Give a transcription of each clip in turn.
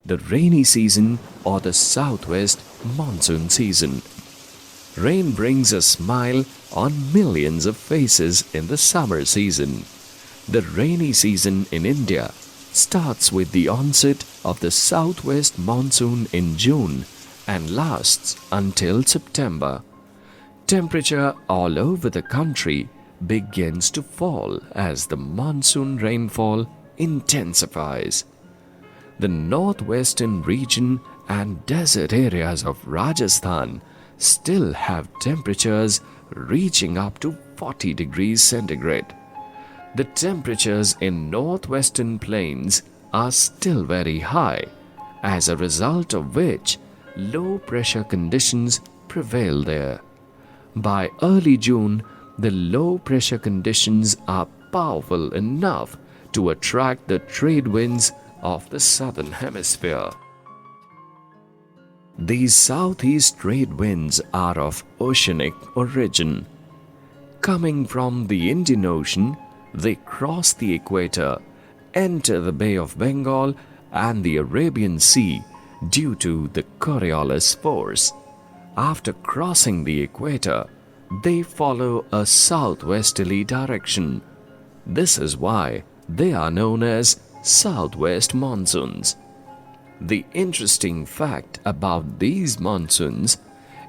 the rainy season or the southwest monsoon season. Rain brings a smile on millions of faces in the summer season. The rainy season in India starts with the onset of the southwest monsoon in June and lasts until September. Temperature all over the country begins to fall as the monsoon rainfall intensifies. The northwestern region and desert areas of Rajasthan still have temperatures reaching up to 40 degrees centigrade. The temperatures in northwestern plains are still very high, as a result of which low pressure conditions prevail there. By early June, the low pressure conditions are powerful enough to attract the trade winds of the southern hemisphere. These southeast trade winds are of oceanic origin. Coming from the Indian Ocean, they cross the equator, enter the Bay of Bengal and the Arabian Sea due to the Coriolis force. After crossing the equator, they follow a southwesterly direction. This is why they are known as southwest monsoons. The interesting fact about these monsoons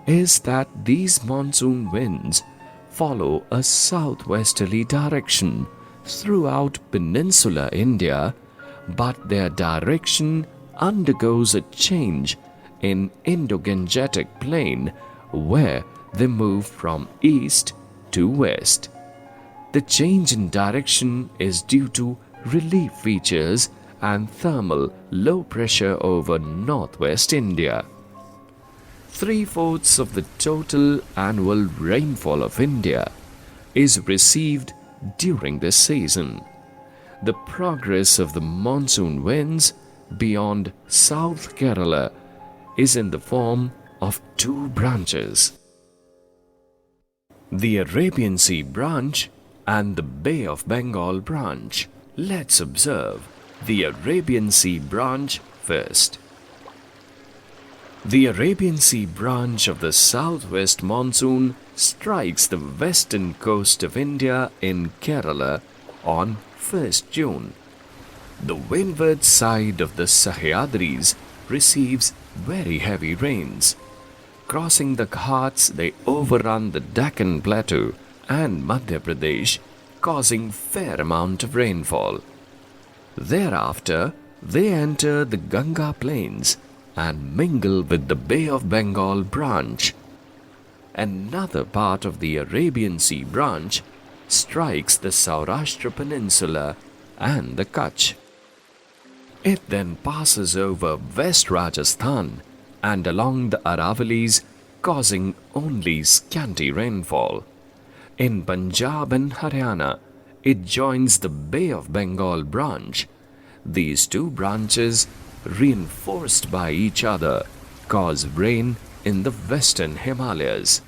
is that these monsoon winds follow a southwesterly direction throughout peninsular India, but their direction undergoes a change in Indo-Gangetic Plain where they move from east to west. The change in direction is due to relief features and thermal low pressure over northwest India. 3/4 of the total annual rainfall of India is received during this season. The progress of the monsoon winds beyond South Kerala is in the form of two branches: the Arabian Sea branch and the Bay of Bengal branch. Let's observe the Arabian Sea branch first. The Arabian Sea branch of the southwest monsoon strikes the western coast of India in Kerala on 1st June. The windward side of the Sahyadris receives very heavy rains. Crossing the Ghats, they overrun the Deccan Plateau and Madhya Pradesh, causing fair amount of rainfall. Thereafter, they enter the Ganga Plains and mingle with the Bay of Bengal branch. Another part of the Arabian Sea branch strikes the Saurashtra Peninsula and the Kutch. It then passes over West Rajasthan and along the Aravalis, causing only scanty rainfall. In Punjab and Haryana, it joins the Bay of Bengal branch. These two branches, reinforced by each other, cause rain in the western Himalayas.